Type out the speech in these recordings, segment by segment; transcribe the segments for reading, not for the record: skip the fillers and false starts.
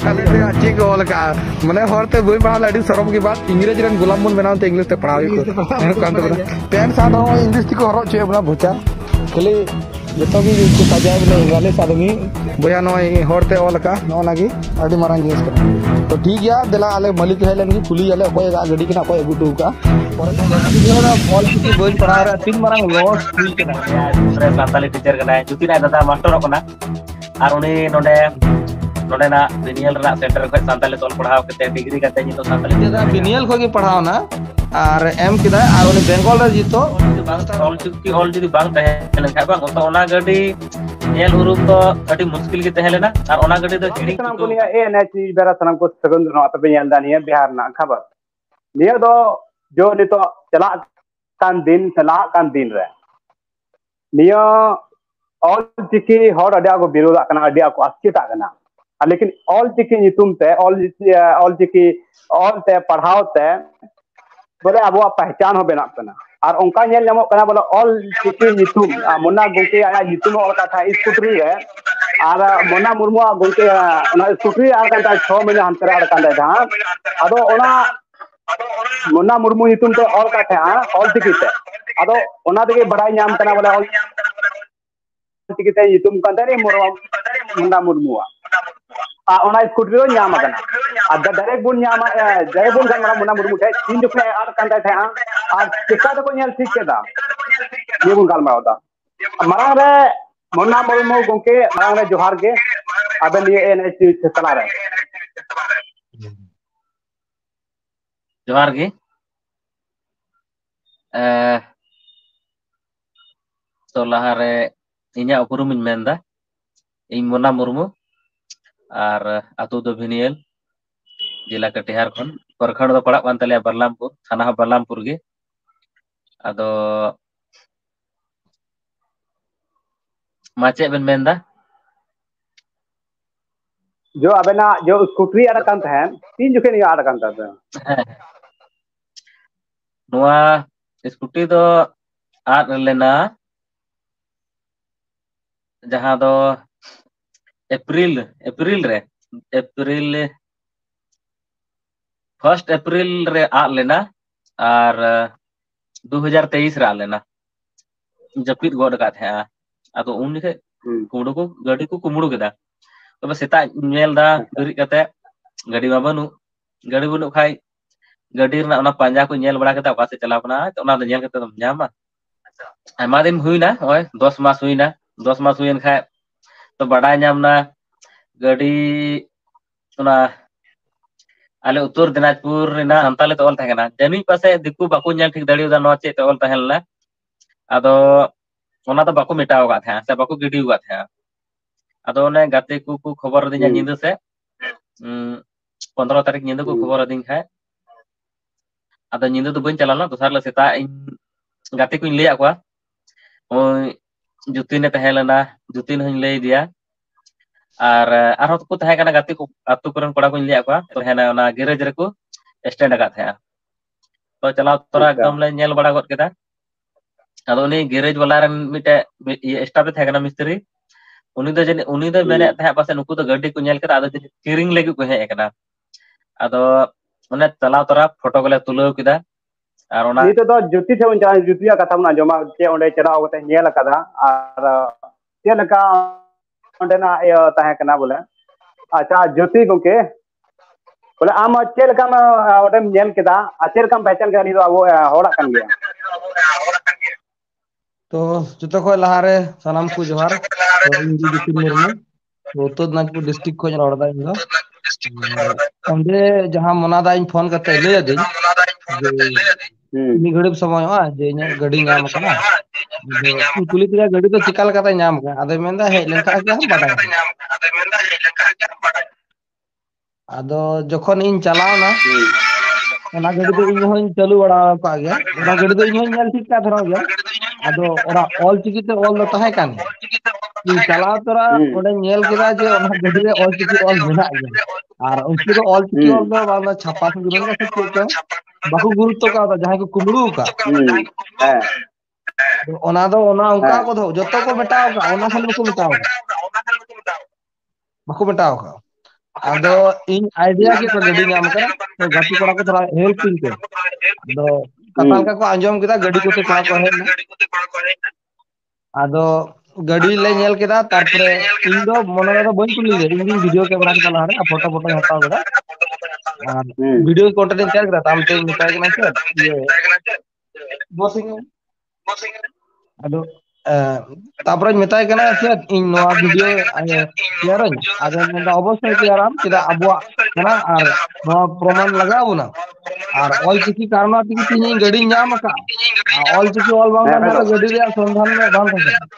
खाली से अच्छी को ऑल का मने हरते बोई पढ़ा लाडी शरम की बात इंग्लिश रन गुलाम मुन बनाते इंग्लिश ते पढ़ाई को काम तो पेन साथ हो इंग्लिश को हरो चे बना भुचा खाली जतो भी को सजाय बने इंग्लिश आदमी बोया नो हरते ऑल का नो लागी आडी मारंग जिनिस का तो ठीक गया दिला आले मालिक है लगी कुली आले कोई गाड़ी के ना कोई गुटू का ऑल की बोई पढ़ा रहा तीन मारंग लॉस हुई के ना यार साताली टीचर का ना जुती ना दादा मास्टर को ना और उनी नोडे नोडे ना बिनियल रा सेंटर को साताली तोल पढ़ाओ के डिग्री करते जी तो साताली दादा बिनियल को की पढ़ाओ ना और एम किदा और उनी बेंगल रे जीतो ऑल जुदी बांग तहे लेन खा बांग तो ओना गडी नेल उरुम तो अति मुश्किल के तहे लेना और ओना गडी तो हिड़ी सनम को निया एनएच बेरा सनम को सगन नो तबे ᱧᱮᱞ दा निया बिहार ना खबर निया दो जो नितो चला kan दिन रे निया ऑल चिकी हर अडिया को विरोधा कना अडिया को अस्किता कना लेकिन ऑल चिकी नितुम ते ऑल चिकी ऑल ते पढ़ाओ ते बोले अब पहचान हो बेना कना और उनका नेल नामो कना बोले ऑल चिकी नितुम मुन्ना गोके आया नितुम ऑल का था स्कूटरी है और मुन्ना मुर्मू गोके ना स्कूटरी आर का 6 महीने अंतर आर का था अदो ओना मुन्ना मुर्मू नितुम ते ऑल का था ऑल चिकी ते अदो ओना देगे बड़ाई नाम कना बोले ऑल चिकी ते नितुम का दरे मुन्ना मुर्मू ओना स्कूटरी रो नाम कना और डायरेक्ट बुन नाम डायरेक्ट बुन का मुन्ना मुर्मू थे तीन जुखने आर का था और चिका तो को नेल ठीक केदा ये बुन गाल मावदा मांग रे मुन्ना मुर्मू गोके मांग रे जोहार के अबे ये एनएच चला रहे जोहार के तो लहारे इन्या उपरुम इन मेंदा इन मुन्ना मुर्मू और अतु दो भिनियल जिला कटिहार खन प्रखंड दो पड़ा कान तले बरलामपुर थाना बरलामपुर गे अदो माचे बेन मेंदा जो अबेना जो स्कूटरी आर कान था तीन जुखे नहीं आर कान था नुआ स्कूटी दो आर लेना जहां दो अप्रैल फर्स्ट अप्रैल रे आ लेना और 2023 रे आ लेना जपित गोड का था अतो उन के कुमड़ो को गाड़ी को कुमड़ो केदा तो सेता नेल दा दरी कते गाड़ी बाबनु गाड़ी बनु खाई गाड़ी ना ओना पांजा को नेल बड़ा केता ओका से चला बना तो ओना नेल केते तुम जामा आमा दिन हुईना ओय 10 मास हुईना 10 मास हुईन खाय तो बड़ा नामना गाड़ी ओना आले उत्तर दिनाजपुर रेना संताले तो ऑल थाकेना जनी पासे दिकु बाको नेल ठीक दाड़ियो दा नो चे तो ऑल तहेलना अदो ओना तो बाको मिटाव गा था से बाको गिडी गा था अदो ने गाते को खबर दिया निंद से 15 तारीख निंद को खबर दिन है अदो निंद तो बन चलाना दोसार ले सेता गाते को ले आकवा ओय जुती ने तहेलना जुती ने ले दिया और आरो को तहे कना गाते को अतु करन कोड़ा को ले आकवा तो हेना ओना गैरेज रे को स्टैंड का था तो चलाव तोरा एकदम ले नेल बड़ा गट केदा अदो उनी गैरेज वाला रन मिटे ये स्टाफ थे कना मिस्त्री उनी दो मेने तहे पासे नुकु तो गाड़ी को नेल केदा अदो किरिंग लेगी को हे कना अदो ओने चलाव तोरा फोटो को ले तुलो केदा और ओना नी तो जुती थे उन जुतिया कथा ना जमा के ओंडे चलाव कते नेल कदा और के लका ओंडे ना तहे कना बोले अच्छा ज्योति गोके बोले आम चेल का ओडे नेल केदा अचेल का पहचान का नी तो वो होड़ा कन गया तो जुतो को लहारे सलाम को जोहार तो इंदी जुती मुर्मू तो उत्तर दिनाजपुर डिस्ट्रिक्ट को रोड़ा इंदा ओंडे जहां मनादा इन फोन करते ले दिन नी गड़ब समय हो जे इन गाड़ी नाम कना कुली तेरा गाड़ी तो चिकाल कता नाम का आदे मेंदा हे लेखा के हम बाडा आदो जखन इन चलाव ना ओना गाड़ी तो इन होइन चालू बड़ा का गया ओना गाड़ी तो इन होइन नेल ठीक का धरो गया आदो ओरा ऑल चिकी ते ऑल तहे कान इन चलाव तोरा ओडे नेल केदा जे ओना गाड़ी रे ऑल चिकी ऑल मेना गया और उनकी तो ऑल चिकी ऑल दो बाबा छापा से गुरन का से बाकु गुरुत्व का जहां को कुमड़ू का ओना दो ओना उनका को दो जतो को बेटाओ का ओना खाली को बेटाओ बाकु बेटाओ का ᱟᱫᱚ ᱤᱧ ᱟᱭᱰᱤᱭᱟ ᱠᱮᱫ ᱠᱚᱣᱟ ᱜᱟᱹᱰᱤ ᱧᱟᱢ ᱠᱟᱱᱟ ᱛᱚ ᱜᱟᱛᱮ ᱠᱚᱲᱟ ᱠᱚ ᱛᱷᱚᱲᱟ ᱦᱮᱞᱯ ᱤᱧ ᱯᱮ ᱟᱫᱚ ᱠᱟᱛᱷᱟ ᱞᱮᱠᱟ ᱠᱚ ᱟᱸᱡᱚᱢ ᱠᱮᱫᱟ ᱜᱟᱹᱰᱤ ᱠᱚᱛᱮ ᱠᱚᱲᱟ ᱠᱚ ᱦᱮᱡ ᱮᱱᱟ ᱟᱫᱚ ᱜᱟᱹᱰᱤ ᱞᱮ ᱧᱮᱞ ᱠᱮᱫᱟ ᱛᱟᱨᱯᱚᱨᱮ ᱤᱧ ᱫᱚ ᱢᱚᱱᱮ ᱨᱮᱫᱚ ᱵᱟᱹᱧ ᱛᱩᱞ ᱞᱮᱫᱟ ᱤᱧ ᱫᱩᱧ ᱵᱷᱤᱰᱤᱭᱳ ᱠᱮᱢᱮᱨᱟ ᱠᱮᱫᱟ ᱞᱟᱦᱟᱨᱮ ᱯᱷᱳᱴᱳ ᱯᱷᱳᱴᱳᱧ ᱦᱟᱛᱟᱣ ᱠᱮᱫᱟ ᱟᱨ ᱵᱷᱤᱰᱤᱭᱳ ᱠᱚᱱᱴᱮᱱᱴ ᱤᱧ ᱛᱮᱭᱟᱨ ᱠᱮᱫᱟ ᱛᱟᱭᱚᱢᱛᱮᱧ ᱢᱮᱛᱟᱭ ᱠᱟᱱᱟ ᱪᱮᱫ ᱤᱭᱟᱹ ᱵᱚᱥᱤᱧ ᱟᱫᱚ ᱛᱟᱯᱚᱨᱮᱧ ᱢᱮᱛᱟᱭ ᱠᱟᱱᱟ ᱪᱮᱫ ᱤᱧ ᱱᱚᱣᱟ ᱵᱷᱤᱰᱤᱭᱳ ᱛᱮᱭᱟᱨᱟᱹᱧ ᱟᱫᱚ ᱢᱮᱱᱫᱟ ᱚᱵᱚᱥᱥᱳᱭ ᱛᱮᱭᱟᱨᱟᱢ ᱪᱮᱫᱟᱜ ᱟᱵᱚᱣᱟᱜ ᱠᱟᱱᱟ ᱟᱨ ᱱᱚᱣᱟ ᱯᱨᱚᱢᱟᱱ ᱞᱟᱜᱟᱣ ᱵᱚᱱᱟ ᱟᱨ ᱚᱞᱪᱤᱠᱤ ᱠᱟᱨᱚᱱᱟ ᱛᱮᱜᱮ ᱛᱮᱦᱤᱧ ᱜᱟᱹᱰᱤᱧ ᱧᱟᱢ ᱟᱠᱟᱫᱼᱟ ᱟᱨ ᱚᱞᱪᱤᱠᱤ ᱚᱞ ᱵᱟᱝ ᱛᱟᱦᱮᱱ ᱠᱷᱟᱱ ᱫᱚ ᱜᱟᱹᱰᱤ ᱨᱮᱭᱟᱜ ᱥᱚᱱᱫᱷᱟᱱ ᱵᱟᱝ ᱛᱟᱦᱮᱸ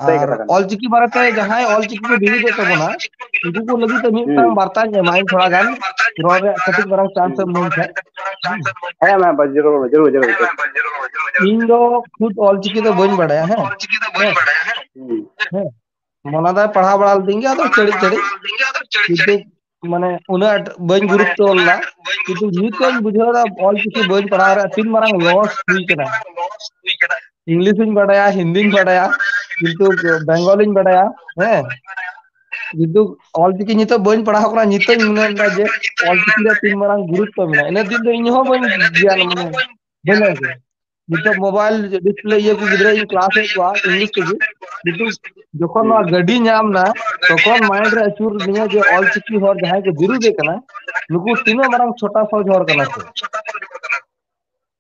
ᱟᱨ ᱚᱞᱪᱤᱠᱤ ᱵᱟᱨᱮᱛᱮ ᱡᱟᱦᱟᱸᱭ ᱚᱞᱪᱤᱠᱤ ᱠᱚ ᱵᱤᱨᱤᱫᱮᱫ ᱛᱟᱵᱚᱱᱟ ᱩᱱᱠᱩ ᱠᱚ ᱞᱟᱹᱜᱤᱫ ᱛᱮ ᱢᱤᱫᱴᱟᱝ ᱵᱟᱨᱛᱟᱧ ᱮᱢᱟ ᱤᱧ ᱛᱷᱚᱲᱟ ᱜᱟᱱ ᱨᱚᱲ ᱨᱮᱭᱟᱜ ᱠᱟᱹᱴᱤᱡ ᱢᱟᱨᱟᱝ ᱪᱟᱱᱥ ᱮᱢ ᱤᱢᱟᱹᱧ ᱠᱷᱟᱡ ᱦᱮᱸ ᱢᱟ ᱡᱟᱹᱨᱩᱲ ᱡᱟᱹᱨᱩᱲ ᱡᱟᱹᱨᱩᱲ ᱤᱧ ᱫᱚ ᱠᱷᱩᱫ ᱚᱞᱪᱤᱠᱤ ᱫᱚ ᱵᱟᱹᱧ ᱵᱟᱲᱟᱭᱟ ᱦᱮᱸ ᱦᱮᱸ ᱢᱚᱱᱟ ᱫᱚᱭ ᱯᱟᱲᱦᱟᱣ ᱵᱟᱲᱟ ᱞᱤᱫᱤᱧ ᱜᱮᱭᱟ ᱟᱫᱚ ᱪᱟᱹᱲᱤᱡ ᱪᱟᱹᱲᱤᱡ ᱠᱤᱱᱛᱩ ᱢᱟᱱᱮ ᱩᱱᱟᱹᱜ ᱟᱸᱴ ᱵᱟᱹᱧ ᱜᱩᱨᱩᱛᱛᱚ ᱞᱮᱫᱟ ᱠᱤᱱᱛᱩ ᱱᱤᱛᱚᱜ ᱤᱧ ᱵᱩᱡᱷᱟᱹᱣ ᱮᱫᱟ ᱚᱞᱪᱤᱠᱤ ᱵᱟᱹᱧ ᱯᱟᱲᱦᱟᱣ ᱨᱮᱭᱟᱜ ᱛᱤᱱ ᱢᱟᱨᱟᱝ ᱞᱚᱥ ᱦᱩᱭ ᱠᱟᱱᱟ इंग्लिश बढ़ाया हिंदी बढ़ाया किंतु बेंगलिंग बढ़ाया हैं किंतु ऑलचिकी नितो बन पढ़ाव करा नितो मने जे ऑलचिकी रे तीन मारंग गुरुत्व मेना इन दिन दो इन हो बन ज्ञान माने बन नितो मोबाइल डिस्प्ले ये को गिदरे इन क्लास है को इंग्लिश के किंतु जखन ना गाड़ी नाम ना तखन माइंड रे अचूर निया जे ऑलचिकी हर जहां के विरुदे कना नुकु तीन मारंग छोटा सौज हर कना को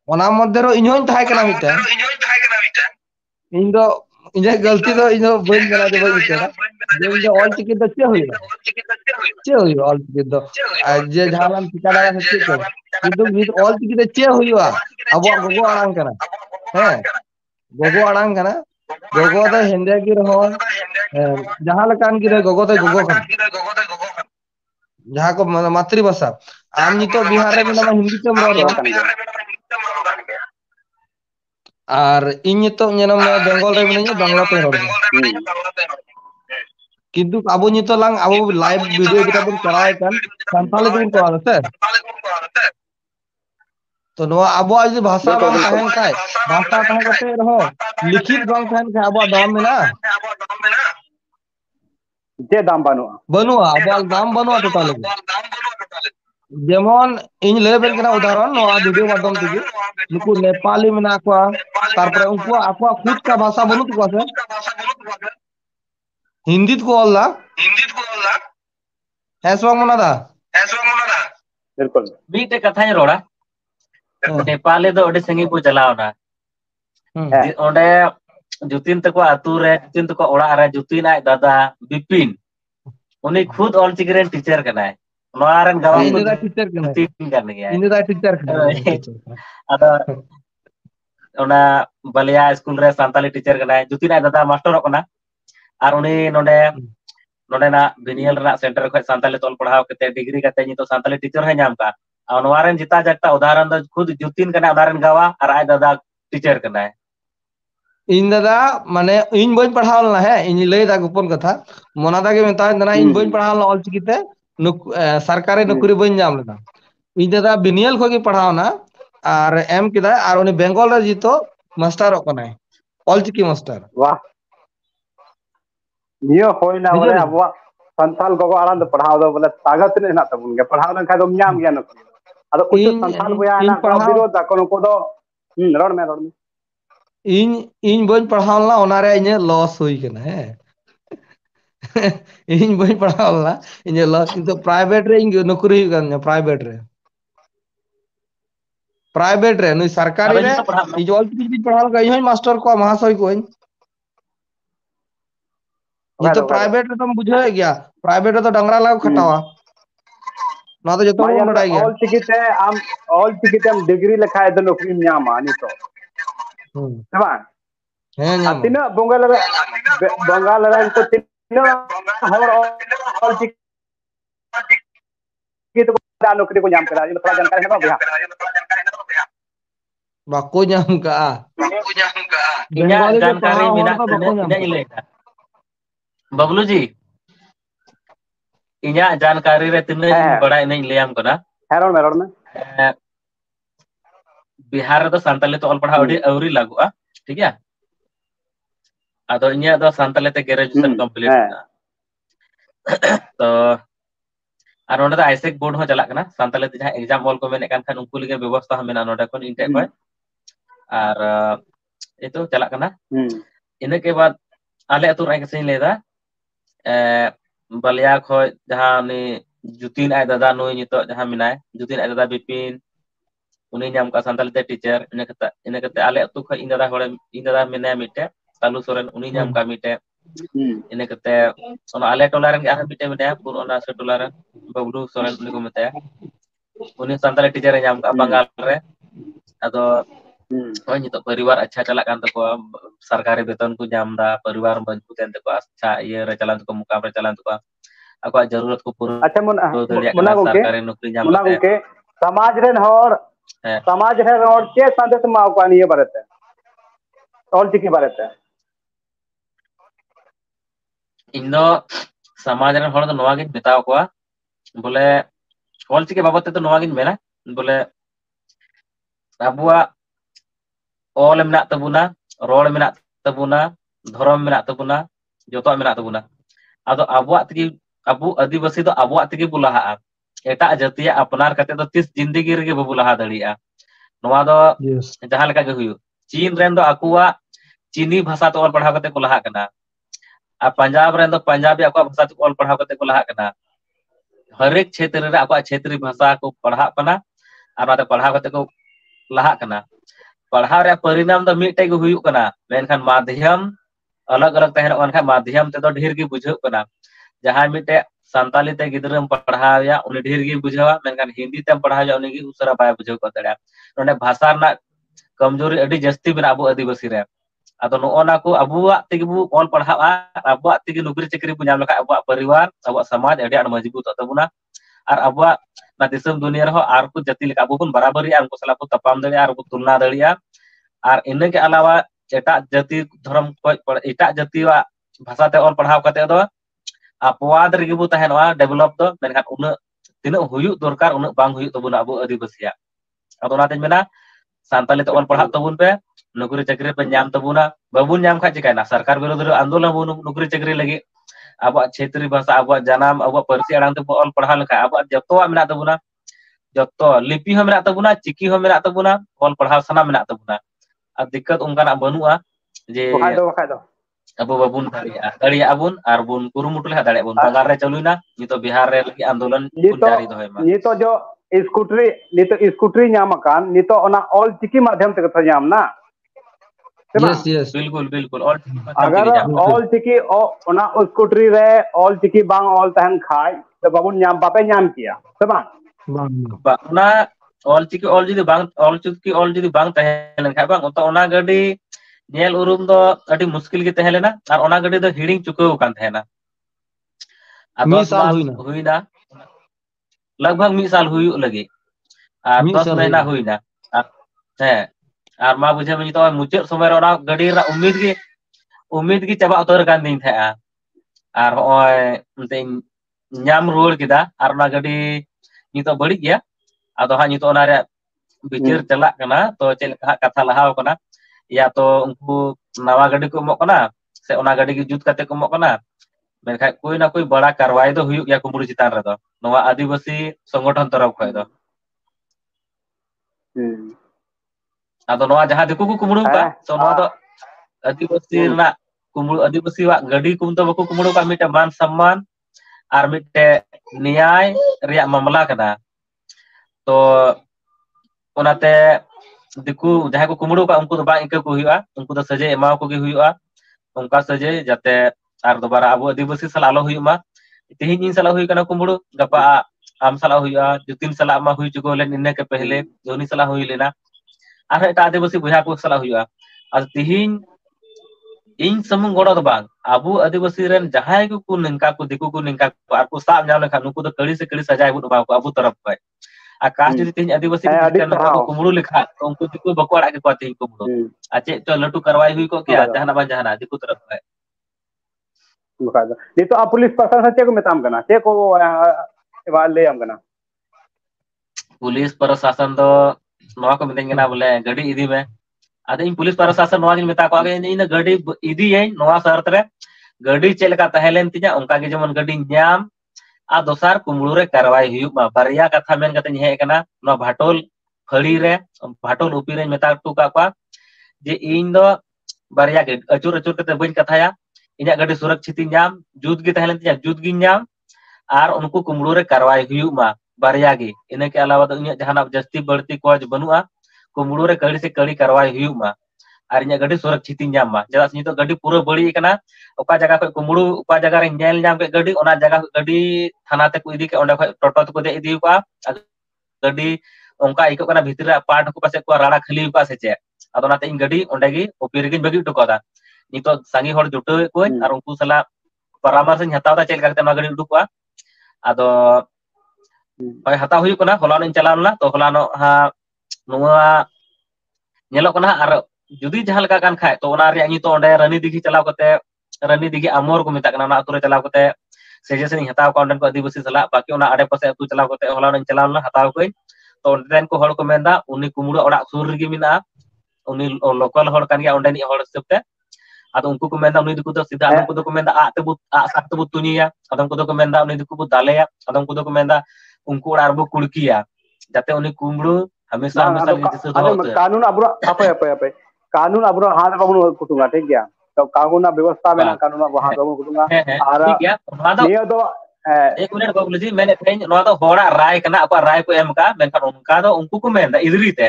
ओना मध्य रो इन होन थाय कना मिटा इन दो इने गलती दो इन बन बना जे बन उचरा जे इन ऑल चिकी द चे हुई ऑल चिकी दो जे झालाम चिका दाड़ा से चे किंतु नित ऑल चिकी द चे हुईवा अब गोगो आड़ांग कना हैं गोगो आड़ांग कना गोगो द हिंदी की रहो जहां लकान की रे गोगो द गोगो कना जहां को मातृभाषा आम नितो बिहार रे मेना हिंदी तेम रोड़ा और इन नितो नेनम में बेंगल रे मिनिया बांग्ला ते रोड़ा किंतु अब नितो लांग अब लाइव वीडियो जेटा बन कराय कान संताली दिन कराव से तो नो अब आज भाषा बांग तहन खाय भाषा तहन कते रहो लिखित बांग तहन खाय अब दाम मेना जे दाम बनुआ अब दाम बनुआ टोटल जेमन इन लेबेन कना उदाहरण नो वीडियो माध्यम तेगे नुकु नेपाली मेना को तारपरे उनको आपवा खुद का भाषा बनु तो से हिंदी को ऑलला ऐसवा मनादा बिल्कुल बीटे कथाई रोड़ा नेपाली दो ओडी संगी को चलावना ओडे जुतिन तको आतु रे जुतिन तको ओड़ा रे जुतिन आय दादा बिपिन उनी खुद ऑलचिकी रे टीचर कनाय नोआरन गवां को टीचर कना जुतिन कर गया इन दा टीचर कना अदा ओना बलिया स्कूल रे सांताली टीचर कनाय जुतिन आय दादा मास्टर कना और उनी नोडे नोडे ना बिनियल रा सेंटर खय सांताली तोल पढ़ाव कते डिग्री कते नि तो सांताली टीचर है नाम का और नोआरन जिता जट्टा उदाहरण द खुद जुतिन कना उदाहरण गवा और आय दादा टीचर कनाय इन दादा माने इन बन पढ़ावल ना है इन लय दा गोपन कथा मोनादा के मेता दना इन बन पढ़ावल ऑलचिकी ते सरकारी नौकरी बन नाम लेना इन दादा बिनियल खगे पढ़ावना और एम किदा और उनी बेंगल रे जितो मास्टर कनाय ऑलचिकी मास्टर वाह नियो होइना बोले अब संथाल गोगो आड़ान पढ़ाव दो बोले ताकत ने ना तबुन के पढ़ाव न खाय दो न्याम गया न अदो कुछ संथाल बोया ना विरोध दा कोनो को दो रोड में इन बन पढ़ावलना ओना रे इने लॉस हुई कना है इन बन पढ़ावलना इने लॉस तो प्राइवेट रे इन नौकरी हुई कन प्राइवेट रे नुई सरकारी रे इ ऑलचिकी पढ़ावल का इहो मास्टर को महाशय को ये तो प्राइवेट रे तुम बुझे गया प्राइवेट रे तो डंगरा लाग खटावा ना तो जतो बन बड़ाई गया ऑल चिकी ते डिग्री लिखाय द नौकरी न्यामा नि तो तबा है न्यामा तिना बंगाल रे को तिना हर ऑल चिकी तो नौकरी को नाम करा ये थोड़ा जानकारी है भैया बाको नाम का इना जानकारी मिना इना लेता बबलू जी इना जानकारी रे तिने बड़ा इने लेयाम कना रोड में बिहार रे तो सांताली तो ऑल पढ़ा अवरी लागुआ ठीक है अदो इना दो सांताली ते ग्रेजुएशन कंप्लीट ना तो और नोडे आईसेक बोर्ड हो चला कना सांताली ते जहां एग्जाम ऑल को मेने खान उनको लगे व्यवस्था हम मेना नोडे कोन इनटे को और ये तो चला कना इन के बाद आले अतुर आई कसिन लेदा बलिया खो जहां ने जुतीन आय दादा नुई नितो जहां मिनाय जुतीन आय दादा बिपिन उनी नाम का सांताली ते टीचर इन कते आले अतु खो इन दादा मेने मिटे तालु सोरेन उनी नाम का मिटे इन कते सोना आले टोला रन आर मिटे मिटे पुरोना से टोला रन बबलू सोरेन उनी को मिटे उनी सांताली टीचर नाम का बंगाल रे अदो ओय नितो परिवार अच्छा चला कान तको सरकारी वेतन को जामदा परिवार मजबूत एन तको अच्छा ये रे चलान तको मुकाबले चलान तको अको जरूरत को पूरा अच्छा मुना सरकारी नौकरी जाम मुना के समाज रेन हर समाज रे और के संदेश मा को ये बारेते ऑल चिकी बारेते इनो समाज रे हर नवा गिन बताव को बोले ऑल चिकी बाबत तो नवा गिन मेना बोले अबुआ ऑल मेना तबुना रोड मेना तबुना धर्म मेना तबुना जोतो मेना तबुना आदो अबुआ तकी अबु आदिवासी दो अबुआ तकी बुलाहा एटा जातिया अपनार कते दो 30 जिंदगी रे बबु लहा दड़िया नवा दो जहां लका गे हुयु चीन रेन दो अकुआ चीनी भाषा तो ऑल पढ़ाव कते को लहा कना आ पंजाब रेन दो पंजाबी अकुआ भाषा तो ऑल पढ़ाव कते को लहा कना हर एक क्षेत्र रे अकुआ क्षेत्रीय भाषा को पढ़ा कना और नाते पढ़ाव कते को लहा कना पढ़ाव रे परिणाम दो मिटे गु हुयु कना मेनखान माध्यम अलग अलग तहन ओनखा माध्यम ते दो ढेर गी बुझौ कना जहां मिटे सांताली ते गिदरम पढ़ाया उनी ढेर गी बुझावा मेनखान हिंदी ते पढ़ाया उनी गी उसरा बाय बुझौ को दड़ा नोने भाषा ना कमजोरी अडी जस्ती बिना अबु आदिवासी रे अदो नोना को अबुआ तेगी बु ऑल पढ़ावा अबुआ तेगी नौकरी चाकरी बु नाम लखा अबुआ परिवार अबुआ समाज अडी आड मजबूत तबुना और अबुआ ना दिसम दुनिया रे हो आर को जाति लेका अबु बन बराबरी आर को सला को तपाम दड़िया आर को तुलना दड़िया और इने के अलावा एटा जाति धर्म को एटा जाति वा भाषा ते ऑल पढ़ाव कते दो अपवाद रे बु तहनवा डेवलप दो मेनखान उन तिना हुयु दरकार उन बांग हुयु तबुना अबु आदिवासिया अदो नाते मेना सांताली ते ऑल पढ़ा तबुन पे नौकरी चाकरी पे नाम तबुना बाबुन नाम खा चिकायना सरकार विरोध रे आंदोलन बु नौकरी चाकरी लगी अब क्षेत्रीय भाषा अब जनाम अब परसी अड़ांग ते ऑल पढ़ा लखा अब जतो मेना तबुना जतो लिपि हो मेना तबुना चिकी हो मेना तबुना ऑल पढ़ा सना मेना तबुना आ दिक्कत उनका बनुआ जे अब बाबुन दाड़िया अबुन और बुन कुरुमुटु ले दाड़िया बुन बंगाल रे चलुना नितो बिहार रे लगी आंदोलन जारी दोय मा नितो जो स्कूटरी नाम कान नितो ओना ऑल चिकी माध्यम ते कथा नाम ना यस बिल्कुल बिल्कुल अगर ऑल चिकी ओना स्कूटरी रे ऑल चिकी बांग ऑल तहन खाय तो बाबुन नाम बापे नाम किया से बांग ओना ऑल चिकी ऑल जुदी बांग तहन खा बांग तो ओना गाड़ी नेल उरुम दो अडी मुश्किल गे तहलेना और ओना गाड़ी दो हिडिंग चुकाव कान तहना मी साल हुईना लगभग 1 साल हुई लगी और 10 महीना हुईना है और मा बुझे में तो मुचाद समय रे गाड़ी रा उम्मीद गी चाबा उतर कान दिन था और होय ते नाम रुवाड़ किदा और ना गाड़ी नितो बड़ी गया आदो हा नितो ओना रे बिचार चला कना तो चेल कथा लहाव कना या तो उनको नवा गाड़ी को मकना से ओना गाड़ी की जुत कते को मकना मेनखा कोई ना कोई बड़ा कार्रवाई दो हुयु या कुमड़ू चितान रे दो नवा आदिवासी संगठन तरफ खय दो आदो नवा जहां दिकु को कुमड़ू का तो नवा दो आदिवासी ना कुमड़ू आदिवासी वा गाड़ी कुम तो बको कुमड़ू का मिटे मान सम्मान और मिटे न्याय रिया मामला कना तो ओनाते दिकु जहां को कुमड़ू का उनको तो बा इनके को हुआ उनको तो सजे एमाव को गे हुआ उनका सजे जाते आर दोबारा अब आदिवासी साल आलो हुआ तेहिन इन साल हुई कना कुमड़ू गपा आम साल हुआ जुतिन साल मा हुई चुको लेन इन्ने के पहले जोनी साल हुई लेना आर एटा आदिवासी बुझा को साल हुआ आज तेहिन इन समूह गड़ो दो बांग अबु आदिवासी रेन जहां को निंका को दिकु को निंका को आर को साब जाव लेखा नुको तो कड़ी से कड़ी सजाय बुड बा को अबु तरफ पे आकाश जदि तेहिन आदिवासी को कुमड़ू लिखा तो उनको दिकु बको अड़ा के पाती कुमड़ू आचे तो लटू करवाई हुई को क्या जहां बा जहां दिकु तरफ पे ये तो आप पुलिस प्रशासन से को मेताम कना से को एवाल ले हम कना पुलिस प्रशासन दो नवा को मितेंगना बोले गाड़ी इदी में आदे इन पुलिस प्रशासन नवा दिन मेता को आगे इन गाड़ी इदी है नवा शर्त रे gadi cel ka tahelen tinya ongka ge jemon gadi nyam a dosar kumulu re karwai huyuk ma barya katha men kate he kana no bhatol phali re bhatol upi re meta tu ka kwa je in do barya ge acur acur kate bain kathaya inya gadi surakshit nyam jut ge tahelen tinya jut gi nyam ar unku kumulu re karwai huyuk ma barya ge ina ke alawa do inya jahana jasti barti ko banua kumulu re kali se kali karwai huyuk ma ar inya gadi surakshit nyam ma jada sinito gadi pura bali kana oka jaga ko kumulu oka jaga re nyel nyam ke gadi ona jaga gadi thana te ko idi ke onda ko toto te ko de idi ko gadi ongka iko kana bhitira part ko pase ko rara khali ko se che ado nate in gadi onde gi opir gi bagi to koda nito sangi hor juto ko ar unku sala paramars in hataw ta chel ka te ma gadi uduk ko ado hoy hataw huyu kana holano in chalawna to holano ha nuwa nyelok kana ar judi jahal ka kan khai to ona re nito onde rani digi chalaw kate rani digi amor ko metak na atur chalaw kate suggestion hataw ka onden ko adibasi sala baki ona ade pase atu chalaw kate holano in chalawna hataw ko to onden ko hor ko menda uni kumuru orak sur rigi mina uni lokal hor kan ya onden ni hor septe ado unku ko menda uni diku do sida adon ko do ko menda a tebut a sak tebut tunia adon ko do ko menda uni diku bu dalaya adon ko do ko menda unku orar bu kulkiya jate uni kumuru हमेशा हमेशा जिसे कानून अब apa कानून अब हाथ बाबू कुटुंगा ठीक गया तो कानून व्यवस्था में कानून अब हाथ बाबू कुटुंगा और ठीक गया नियो तो एक मिनट बाबू जी मैंने तेज नोआ तो होड़ा राय कना apa राय को एम का मेनखान उनका तो उनको को मेन दा इदरी ते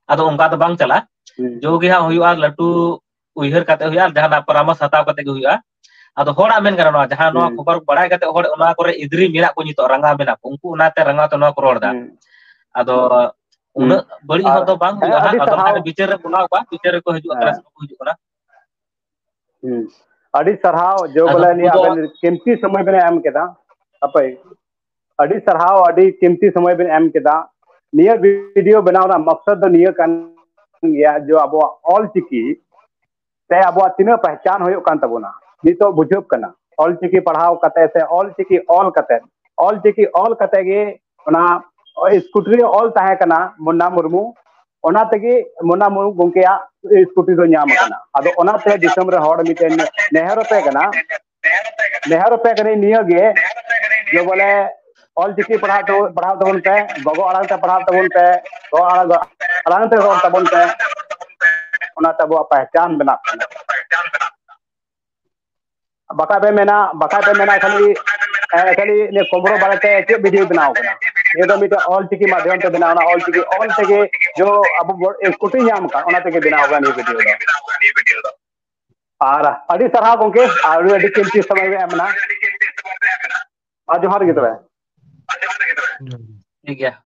ado उनका तो बांग चला जो गे हा हुआ लटू उइहर kate हुआ जहां परामर्श हताव kate ge हुआ ado hoड़ा मेन करा नोआ जहां नोआ खबर बड़ाय kate होड़ ओना करे इदरी मेना को नितो रंगा मेना को उनको उनाते रंगा तो नोआ को रोड़ दा ado una bari hor do bang huwa ado na bicar re bola ba bicar ko hiju akra ko hiju kana adi sarhaw jo bola ni aben kimti samay ben em keda apai adi sarhaw adi kimti samay ben em keda niya video बनाव ना मकसद do niya kan ya jo abo all chiki te abo tina pehchan hoyuk kan tabona nito bujhup kana all chiki padhaw kate se all chiki all kate ge ona scooty all ताहे कना मुन्ना मुर्मू ओना तगे Munna Murmu गोंकेया scooty दो ᱧᱟᱢ कना आदो ओना ते दिसम रे हॉड मिटेन नेहर पे कने निया गे जो बोले ऑल चिकी पढ़ा तबन पे बगो आराम ते पढ़ा तबन पे तो आराम ते रोड तबन पे ओना तबो पहचान बना बका पे मेना खाली ने कोबरो बारते के वीडियो बनाओ कना ये तो मिटे ऑल चिकी माध्यम ते बनाना ऑल चिकी ऑल तेगे जो अब स्कूटी ᱧᱟᱢ का ओना तेगे बनाओ का नी वीडियो दो आर अडी सरहा गोंके आर अडी किमती समय में एमना आ जोहार गे तबे ठीक है